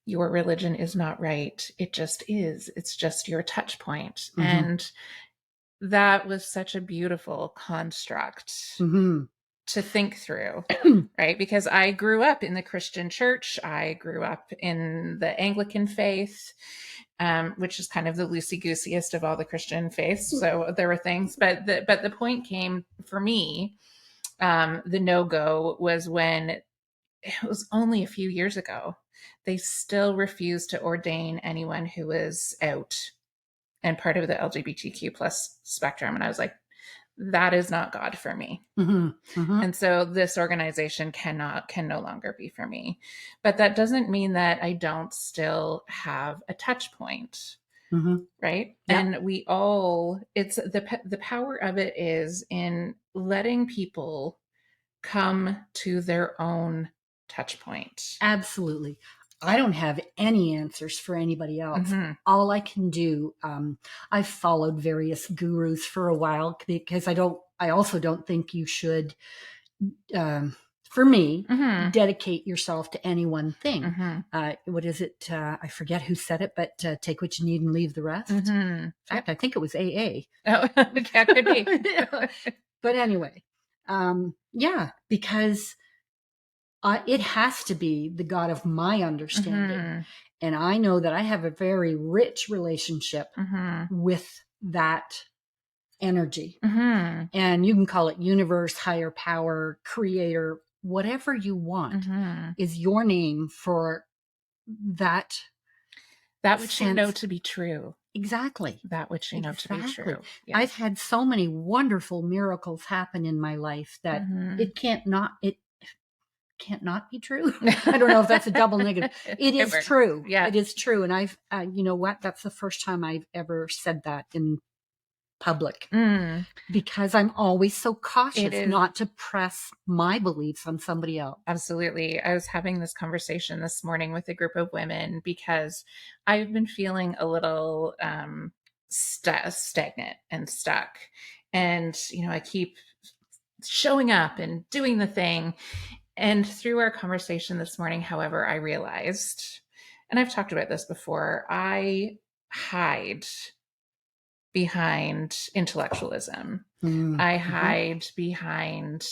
Your religion is not right. It just is. It's just your touch point. And that was such a beautiful construct to think through, right? Because I grew up in the Christian church. I grew up in the Anglican faith, which is kind of the loosey-gooseyest of all the Christian faiths. So there were things, but the point came for me, the no-go was when it was only a few years ago, they still refused to ordain anyone who was out and part of the LGBTQ plus spectrum. And I was like, that is not God for me. And so this organization can no longer be for me. But that doesn't mean that I don't still have a touch point. Right. Yep. And we all, it's the power of it is in letting people come to their own touch point. Absolutely. I don't have any answers for anybody else. All I can do, I've followed various gurus for a while because I don't I also don't think you should, for me, Mm-hmm. dedicate yourself to any one thing. Mm-hmm. What is it? I forget who said it, but take what you need and leave the rest. Mm-hmm. In fact, I think it was AA. Oh, yeah, could be. Yeah. But anyway, yeah, because it has to be the God of my understanding. Mm-hmm. And I know that I have a very rich relationship Mm-hmm. with that energy. Mm-hmm. And you can call it universe, higher power, creator, whatever you want Mm-hmm. is your name for that. That which you know sense. to be true. Exactly. That which you know to be Exactly. true. Yes. I've had so many wonderful miracles happen in my life that Mm-hmm. it can't not be true. I don't know if that's a double negative. It is works. true. Yeah. It is true. And I've, you know what? That's the first time I've ever said that in public, because I'm always so cautious not to press my beliefs on somebody else. Absolutely. I was having this conversation this morning with a group of women because I've been feeling a little stagnant and stuck. And, you know, I keep showing up and doing the thing. And through our conversation this morning, however, I realized, and I've talked about this before, I hide behind intellectualism. I hide behind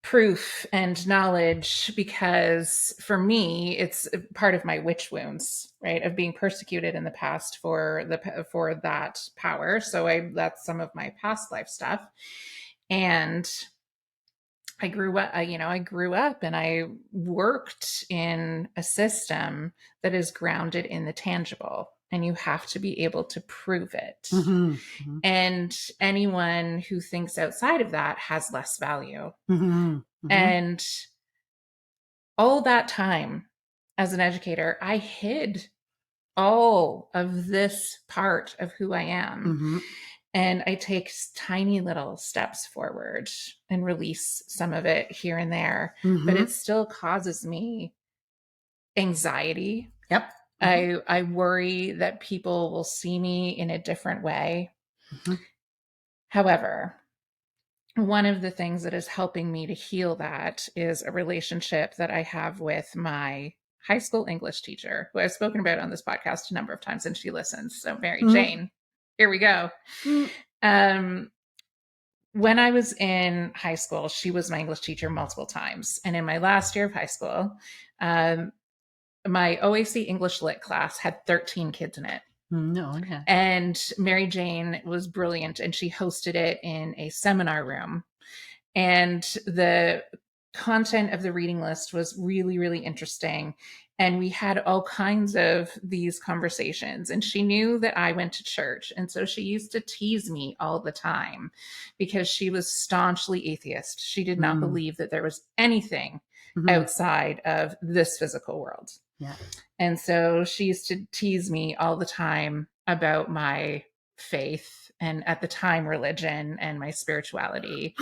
proof and knowledge because for me it's part of my witch wounds, right, of being persecuted in the past for that power. So that's some of my past life stuff. And I grew up, I grew up and I worked in a system that is grounded in the tangible, and you have to be able to prove it. And anyone who thinks outside of that has less value. And all that time as an educator, I hid all of this part of who I am. And I take tiny little steps forward and release some of it here and there, but it still causes me anxiety. Yep. I worry that people will see me in a different way. However, one of the things that is helping me to heal that is a relationship that I have with my high school English teacher, who I've spoken about on this podcast a number of times, and she listens. So Mary Jane, here we go. When I was in high school, she was my English teacher multiple times. And in my last year of high school, my OAC English Lit class had 13 kids in it. Yeah. And Mary Jane was brilliant, and she hosted it in a seminar room. And the content of the reading list was really, really interesting. And we had all kinds of these conversations. And she knew that I went to church. And so she used to tease me all the time because she was staunchly atheist. She did not believe that there was anything outside of this physical world. Yeah. And so she used to tease me all the time about my faith and, at the time, religion and my spirituality.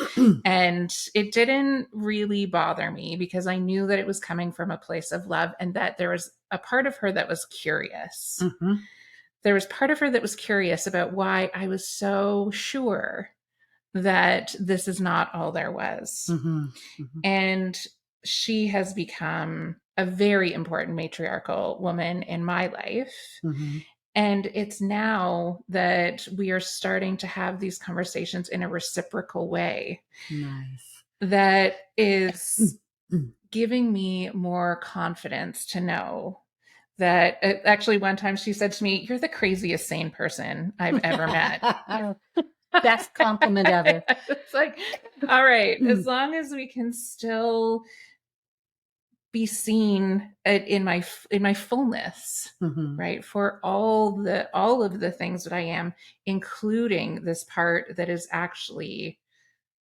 And it didn't really bother me because I knew that it was coming from a place of love, and that there was a part of her that was curious. There was part of her that was curious about why I was so sure that this is not all there was. And she has become a very important matriarchal woman in my life. And it's now that we are starting to have these conversations in a reciprocal way. Nice. That is giving me more confidence to know that actually one time she said to me, "You're the craziest sane person I've ever met." Best compliment ever. It's like, all right, as long as we can still be seen in my fullness, right? For all of the things that I am, including this part that is actually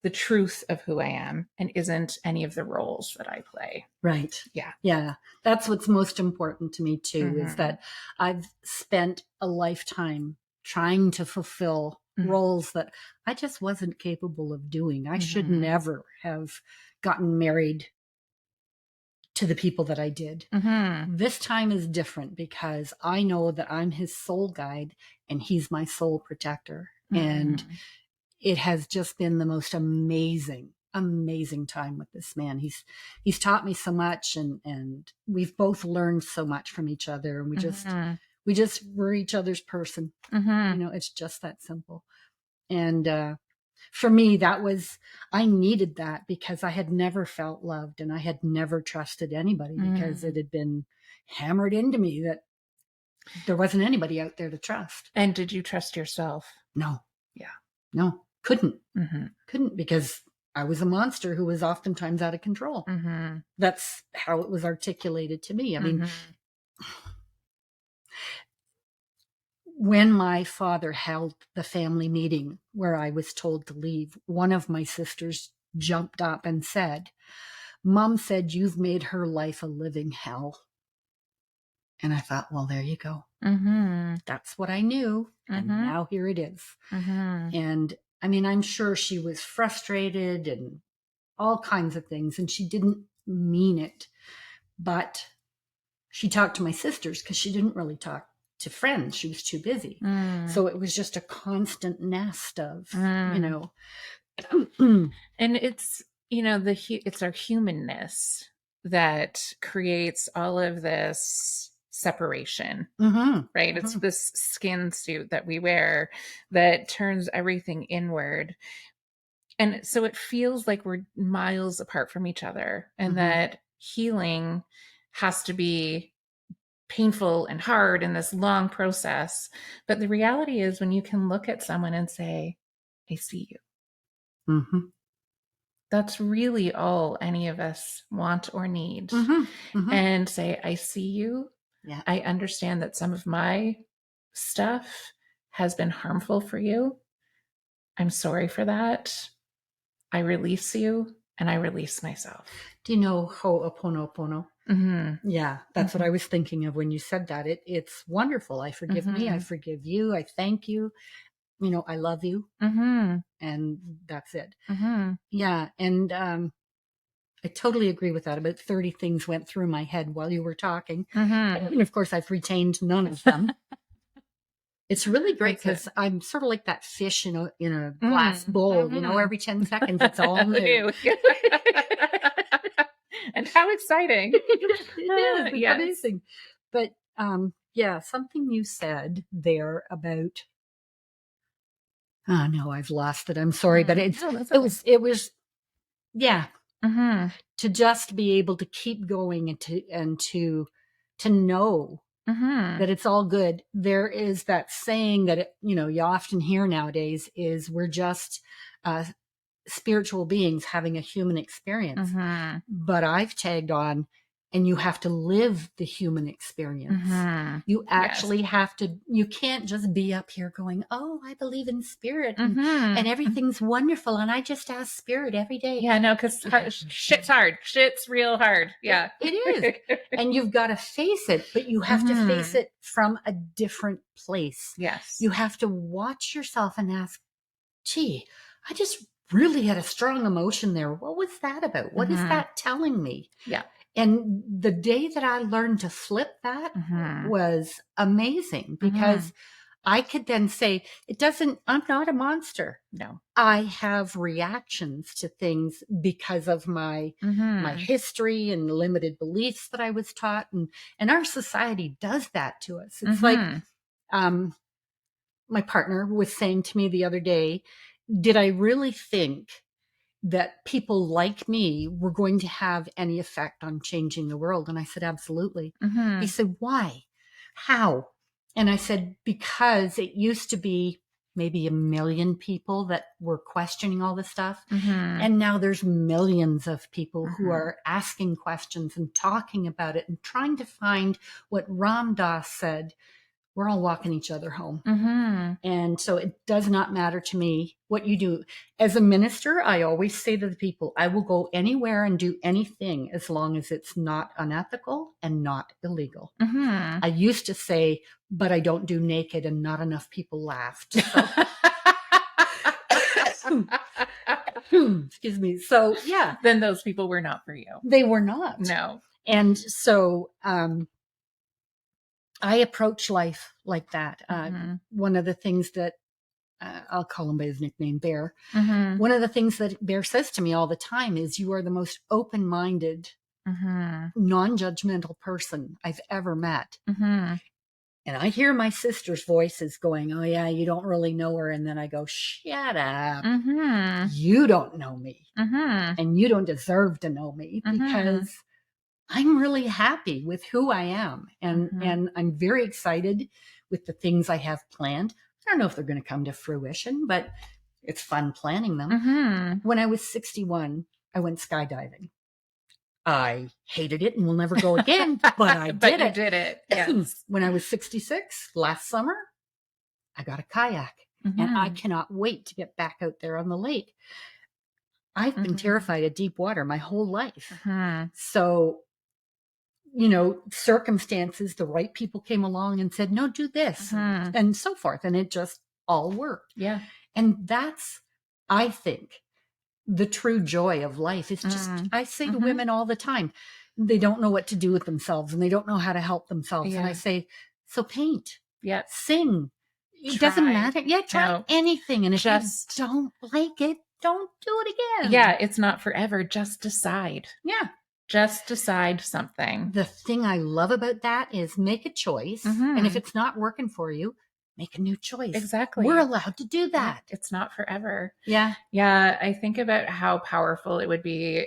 the truth of who I am and isn't any of the roles that I play. Right. Yeah. Yeah. That's what's most important to me too, is that I've spent a lifetime trying to fulfill roles that I just wasn't capable of doing. I should never have gotten married to the people that I did. This time is different because I know that I'm his soul guide and he's my soul protector. And it has just been the most amazing time with this man. He's taught me so much, and we've both learned so much from each other, and we're each other's person. It's just that simple. And for me, I needed that because I had never felt loved, and I had never trusted anybody because it had been hammered into me that there wasn't anybody out there to trust. And did you trust yourself? No. Yeah. No, couldn't because I was a monster who was oftentimes out of control. That's how it was articulated to me. I mean, when my father held the family meeting where I was told to leave, one of my sisters jumped up and said, "Mom said you've made her life a living hell." And I thought, well, there you go. That's what I knew. And now here it is. And I mean, I'm sure she was frustrated and all kinds of things, and she didn't mean it. But she talked to my sisters because she didn't really talk to friends. She was too busy. So it was just a constant nest of, And it's, it's our humanness that creates all of this separation, right? It's this skin suit that we wear that turns everything inward. And so it feels like we're miles apart from each other, and that healing has to be painful and hard in this long process. But the reality is when you can look at someone and say, "I see you." That's really all any of us want or need. And say, "I see you. Yeah. I understand that some of my stuff has been harmful for you. I'm sorry for that. I release you, and I release myself." Do you know Ho'oponopono? Yeah, that's what I was thinking of when you said that. It's wonderful. I forgive me. I forgive you. I thank you. I love you. And that's it. Yeah. And I totally agree with that. About 30 things went through my head while you were talking. And of course, I've retained none of them. It's really great because I'm sort of like that fish in a glass bowl. Every 10 seconds, it's all new. And how exciting. It is. It's amazing. But something you said there about, oh no, I've lost it. I'm sorry, but it was to just be able to keep going and to know that it's all good. There is that saying that you often hear nowadays is we're just spiritual beings having a human experience. But I've tagged on, and you have to live the human experience. You actually have to. You can't just be up here going, "Oh, I believe in spirit and everything's wonderful, and I just ask spirit every day." Yeah, no, because shit's hard. Shit's real hard. Yeah, it is. And you've got to face it, but you have to face it from a different place. Yes. You have to watch yourself and ask, "Gee, I just really had a strong emotion there. What was that about? What is that telling me?" Yeah. And the day that I learned to flip that was amazing, because I could then say, I'm not a monster. No. I have reactions to things because of my history and limited beliefs that I was taught. And our society does that to us. It's like, my partner was saying to me the other day, did I really think that people like me were going to have any effect on changing the world? And I said, absolutely. He said, why? How? And I said, because it used to be maybe 1 million people that were questioning all this stuff. And now there's millions of people who are asking questions and talking about it and trying to find what Ram Dass said. We're all walking each other home. And so it does not matter to me what you do. As a minister, I always say to the people, I will go anywhere and do anything as long as it's not unethical and not illegal. I used to say, but I don't do naked, and not enough people laughed. So. Excuse me. So, yeah. Then those people were not for you. They were not. No. And so, I approach life like that. One of the things that I'll call him by his nickname, Bear. Mm-hmm. One of the things that Bear says to me all the time is, you are the most open-minded, Mm-hmm. non-judgmental person I've ever met. Mm-hmm. And I hear my sister's voices going, oh yeah, you don't really know her. And then I go, shut up. Mm-hmm. You don't know me. Mm-hmm. And you don't deserve to know me, Mm-hmm. because I'm really happy with who I am. And I'm very excited with the things I have planned. I don't know if they're going to come to fruition, but it's fun planning them. Mm-hmm. When I was 61, I went skydiving. I hated it and will never go again, but I But did you it. did it. Yes. When I was 66, last summer, I got a kayak, and I cannot wait to get back out there on the lake. I've been terrified of deep water my whole life. So, circumstances, the right people came along and said, no, do this, and so forth. And it just all worked. Yeah. And that's, I think, the true joy of life is just, I say to women all the time, they don't know what to do with themselves and they don't know how to help themselves. And I say, so paint, sing. It doesn't matter. Yeah, try anything. And if you don't like it, don't do it again. Yeah, it's not forever. Just decide. Yeah. Just decide something. The thing I love about that is make a choice. And if it's not working for you, make a new choice. Exactly. We're allowed to do that. Yeah, it's not forever. Yeah. Yeah. I think about how powerful it would be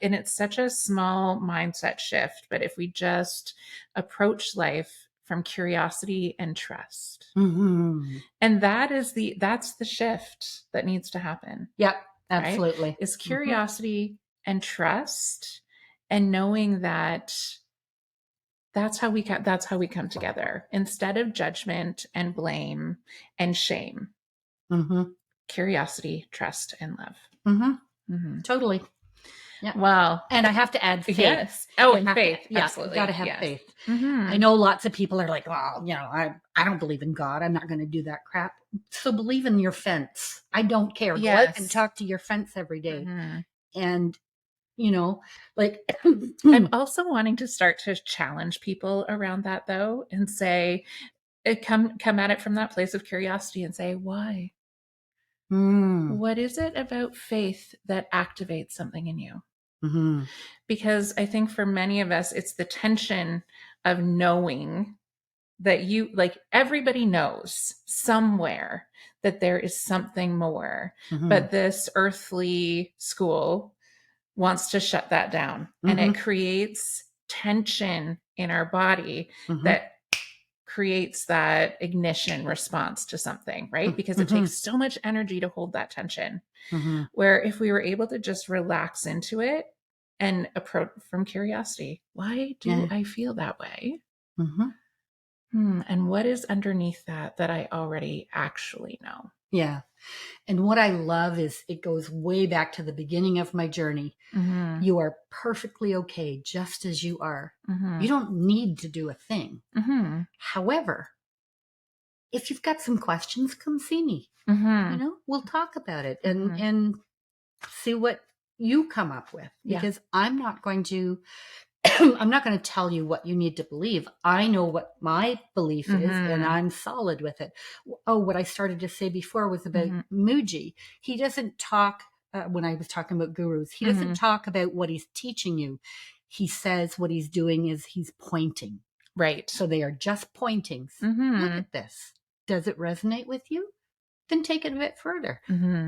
and it's such a small mindset shift, but if we just approach life from curiosity and trust. Mm-hmm. And that's the shift that needs to happen. Yep. Absolutely. Right? Is curiosity and trust, and knowing that that's how we come together, instead of judgment and blame and shame. Curiosity, trust, and love. Totally. Yeah. Well, and I have to add faith. Yes. Oh, and faith. Absolutely. Got to have faith. I know lots of people are like, well, I don't believe in God. I'm not going to do that crap. So believe in your fence. I don't care. Go out and talk to your fence every day. And like I'm also wanting to start to challenge people around that, though, and say, come at it from that place of curiosity and say, why? What is it about faith that activates something in you? Because I think for many of us, it's the tension of knowing that everybody knows somewhere that there is something more, but this earthly school wants to shut that down. And it creates tension in our body that creates that ignition response to something, right? Because it takes so much energy to hold that tension. Where if we were able to just relax into it and approach from curiosity, why do I feel that way? And what is underneath that I already actually know? Yeah. And what I love is it goes way back to the beginning of my journey. You are perfectly okay just as you are. You don't need to do a thing. However, if you've got some questions, come see me. We'll talk about it and see what you come up with, because I'm not going to tell you what you need to believe. I know what my belief is, and I'm solid with it. Oh, what I started to say before was about Muji. He doesn't talk, when I was talking about gurus, he doesn't talk about what he's teaching you. He says what he's doing is he's pointing. Right. So they are just pointings. Look at this. Does it resonate with you? Then take it a bit further.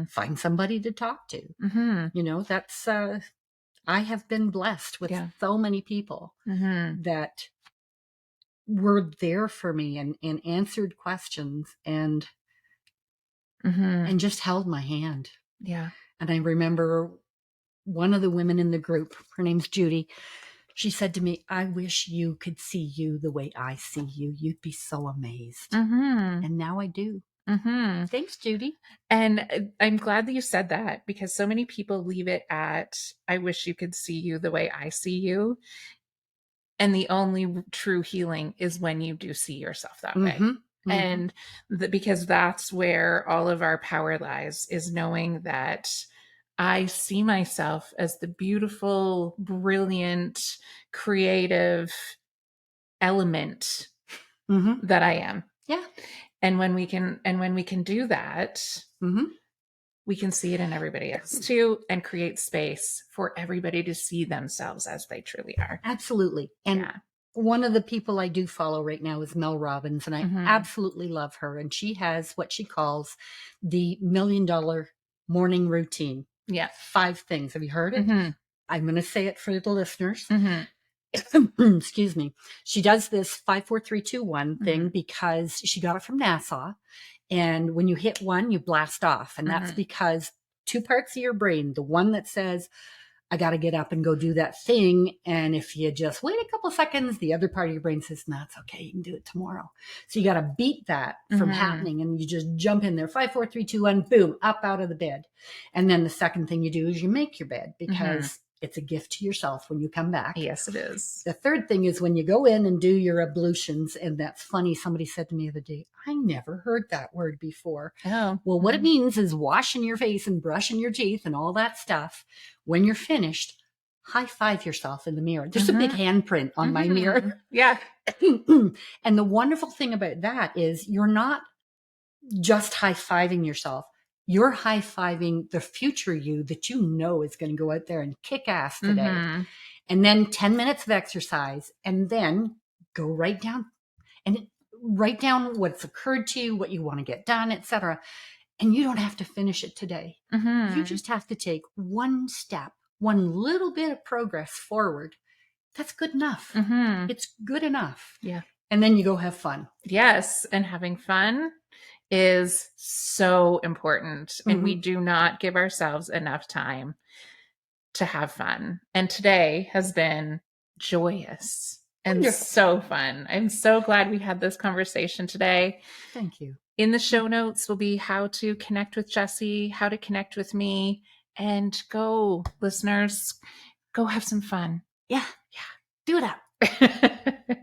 Find somebody to talk to. That's... I have been blessed with so many people that were there for me and answered questions and just held my hand. Yeah. And I remember one of the women in the group, her name's Judy. She said to me, I wish you could see you the way I see you. You'd be so amazed. And now I do. Thanks, Judy. And I'm glad that you said that, because so many people leave it at, I wish you could see you the way I see you. And the only true healing is when you do see yourself that way. And because that's where all of our power lies, is knowing that I see myself as the beautiful, brilliant, creative element that I am. Yeah. And when we can do that, Mm-hmm. we can see it in everybody else too, and create space for everybody to see themselves as they truly are. Absolutely. And Yeah. one of the people I do follow right now is Mel Robbins, and I Mm-hmm. absolutely love her. And she has what she calls the $1,000,000 morning routine. Yeah. 5 things. Have you heard it? Mm-hmm. I'm going to say it for the listeners. Mm-hmm. Excuse me. She does this 5, 4, 3, 2, 1 thing Mm-hmm. because she got it from NASA. And when you hit 1, you blast off. And that's Mm-hmm. because 2 parts of your brain, the one that says, I got to get up and go do that thing. And if you just wait a couple seconds, the other part of your brain says, no, it's okay. You can do it tomorrow. So you got to beat that from Mm-hmm. happening. And you just jump in there, 5, 4, 3, 2, 1, boom, up out of the bed. And then the second thing you do is you make your bed because it's a gift to yourself when you come back. Yes, it is. The third thing is when you go in and do your ablutions. And that's funny. Somebody said to me the other day, I never heard that word before. Oh. Well, what it means is washing your face and brushing your teeth and all that stuff. When you're finished, high five yourself in the mirror. There's a big handprint on my mirror. Yeah. And the wonderful thing about that is you're not just high fiving yourself. You're high fiving the future you that you know is going to go out there and kick ass today. Mm-hmm. And then 10 minutes of exercise, and then go right down and write down what's occurred to you, what you want to get done, etc. And you don't have to finish it today. Mm-hmm. You just have to take one step, one little bit of progress forward. That's good enough. Mm-hmm. It's good enough. Yeah. And then you go have fun. Yes. And having fun is so important. And we do not give ourselves enough time to have fun. And today has been joyous and Wonderful. so fun. I'm so glad we had this conversation today. Thank you. In the show notes will be how to connect with Jessie, how to connect with me, and go, listeners, go have some fun. Yeah. Do that.